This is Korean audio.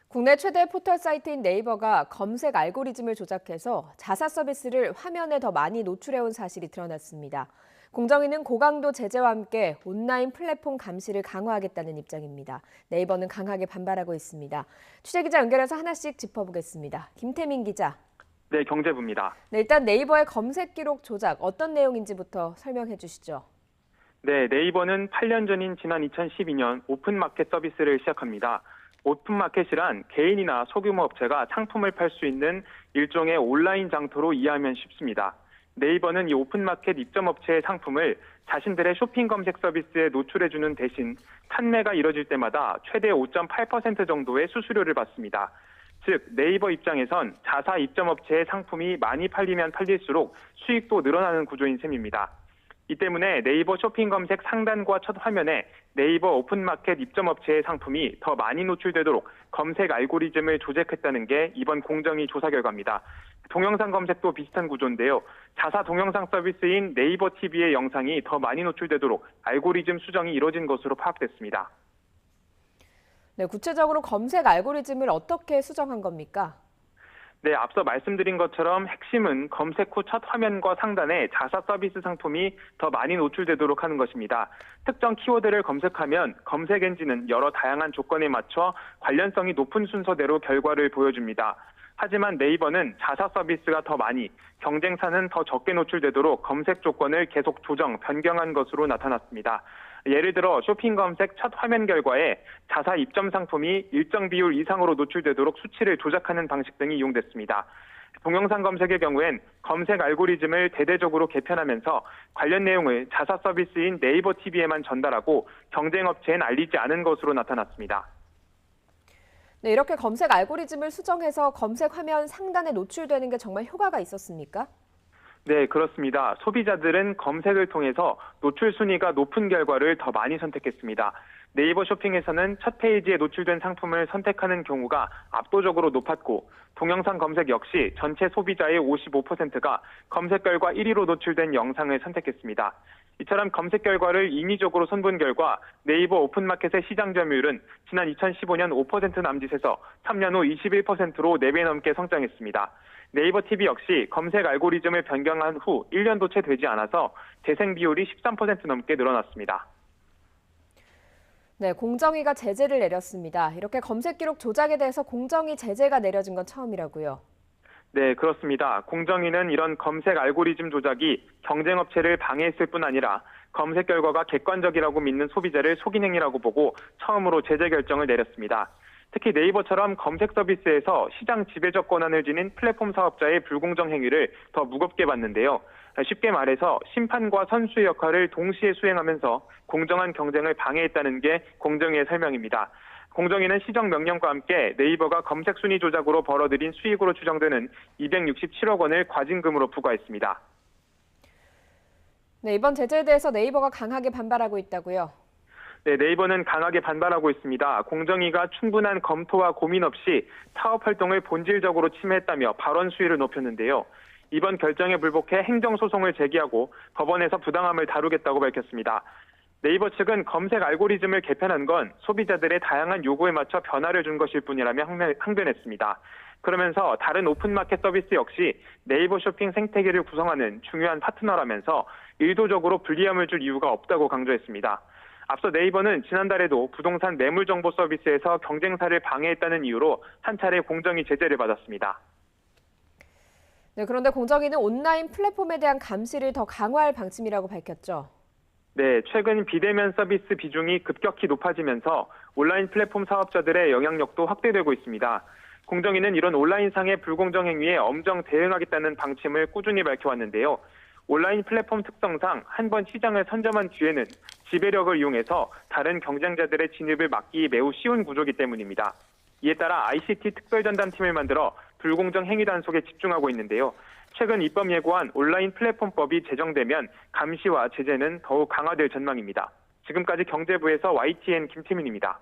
국내 최대 포털 사이트인 네이버가 검색 알고리즘을 조작해서 자사 서비스를 화면에 더 많이 노출해온 사실이 드러났습니다. 공정위는 고강도 제재와 함께 온라인 플랫폼 감시를 강화하겠다는 입장입니다. 네이버는 강하게 반발하고 있습니다. 취재기자 연결해서 하나씩 짚어보겠습니다. 김태민 기자. 네, 경제부입니다. 네, 일단 네이버의 검색 기록 조작 어떤 내용인지부터 설명해 주시죠. 네, 네이버는 8년 전인 지난 2012년 오픈마켓 서비스를 시작합니다. 오픈마켓이란 개인이나 소규모 업체가 상품을 팔 수 있는 일종의 온라인 장터로 이해하면 쉽습니다. 네이버는 이 오픈마켓 입점업체의 상품을 자신들의 쇼핑 검색 서비스에 노출해주는 대신 판매가 이뤄질 때마다 최대 5.8% 정도의 수수료를 받습니다. 즉 네이버 입장에선 자사 입점업체의 상품이 많이 팔리면 팔릴수록 수익도 늘어나는 구조인 셈입니다. 이 때문에 네이버 쇼핑 검색 상단과 첫 화면에 네이버 오픈마켓 입점업체의 상품이 더 많이 노출되도록 검색 알고리즘을 조작했다는 게 이번 공정위 조사 결과입니다. 동영상 검색도 비슷한 구조인데요. 자사 동영상 서비스인 네이버 TV의 영상이 더 많이 노출되도록 알고리즘 수정이 이뤄진 것으로 파악됐습니다. 네, 구체적으로 검색 알고리즘을 어떻게 수정한 겁니까? 네, 앞서 말씀드린 것처럼 핵심은 검색 후 첫 화면과 상단에 자사 서비스 상품이 더 많이 노출되도록 하는 것입니다. 특정 키워드를 검색하면 검색 엔진은 여러 다양한 조건에 맞춰 관련성이 높은 순서대로 결과를 보여줍니다. 하지만 네이버는 자사 서비스가 더 많이, 경쟁사는 더 적게 노출되도록 검색 조건을 계속 조정, 변경한 것으로 나타났습니다. 예를 들어 쇼핑 검색 첫 화면 결과에 자사 입점 상품이 일정 비율 이상으로 노출되도록 수치를 조작하는 방식 등이 이용됐습니다. 동영상 검색의 경우엔 검색 알고리즘을 대대적으로 개편하면서 관련 내용을 자사 서비스인 네이버 TV에만 전달하고 경쟁 업체엔 알리지 않은 것으로 나타났습니다. 네, 이렇게 검색 알고리즘을 수정해서 검색 화면 상단에 노출되는 게 정말 효과가 있었습니까? 네, 그렇습니다. 소비자들은 검색을 통해서 노출 순위가 높은 결과를 더 많이 선택했습니다. 네이버 쇼핑에서는 첫 페이지에 노출된 상품을 선택하는 경우가 압도적으로 높았고, 동영상 검색 역시 전체 소비자의 55%가 검색 결과 1위로 노출된 영상을 선택했습니다. 이처럼 검색 결과를 인위적으로 손본 결과 네이버 오픈마켓의 시장 점유율은 지난 2015년 5% 남짓에서 3년 후 21%로 4배 넘게 성장했습니다. 네이버 TV 역시 검색 알고리즘을 변경한 후 1년도 채 되지 않아서 재생 비율이 13% 넘게 늘어났습니다. 네, 공정위가 제재를 내렸습니다. 이렇게 검색 기록 조작에 대해서 공정위 제재가 내려진 건 처음이라고요. 네, 그렇습니다. 공정위는 이런 검색 알고리즘 조작이 경쟁업체를 방해했을 뿐 아니라 검색 결과가 객관적이라고 믿는 소비자를 속인 행위라고 보고 처음으로 제재 결정을 내렸습니다. 특히 네이버처럼 검색 서비스에서 시장 지배적 권한을 지닌 플랫폼 사업자의 불공정 행위를 더 무겁게 봤는데요. 쉽게 말해서 심판과 선수의 역할을 동시에 수행하면서 공정한 경쟁을 방해했다는 게 공정위의 설명입니다. 공정위는 시정명령과 함께 네이버가 검색 순위 조작으로 벌어들인 수익으로 추정되는 267억 원을 과징금으로 부과했습니다. 네, 이번 제재에 대해서 네이버가 강하게 반발하고 있다고요. 네, 네이버는 강하게 반발하고 있습니다. 공정위가 충분한 검토와 고민 없이 사업 활동을 본질적으로 침해했다며 발언 수위를 높였는데요. 이번 결정에 불복해 행정소송을 제기하고 법원에서 부당함을 다루겠다고 밝혔습니다. 네이버 측은 검색 알고리즘을 개편한 건 소비자들의 다양한 요구에 맞춰 변화를 준 것일 뿐이라며 항변했습니다. 그러면서 다른 오픈마켓 서비스 역시 네이버 쇼핑 생태계를 구성하는 중요한 파트너라면서 의도적으로 불리함을 줄 이유가 없다고 강조했습니다. 앞서 네이버는 지난달에도 부동산 매물 정보 서비스에서 경쟁사를 방해했다는 이유로 한 차례 공정위 제재를 받았습니다. 네, 그런데 공정위는 온라인 플랫폼에 대한 감시를 더 강화할 방침이라고 밝혔죠. 네, 최근 비대면 서비스 비중이 급격히 높아지면서 온라인 플랫폼 사업자들의 영향력도 확대되고 있습니다. 공정위는 이런 온라인상의 불공정 행위에 엄정 대응하겠다는 방침을 꾸준히 밝혀왔는데요. 온라인 플랫폼 특성상 한 번 시장을 선점한 뒤에는 지배력을 이용해서 다른 경쟁자들의 진입을 막기 매우 쉬운 구조이기 때문입니다. 이에 따라 ICT 특별전담팀을 만들어 불공정 행위 단속에 집중하고 있는데요. 최근 입법 예고한 온라인 플랫폼법이 제정되면 감시와 제재는 더욱 강화될 전망입니다. 지금까지 경제부에서 YTN 김태민입니다.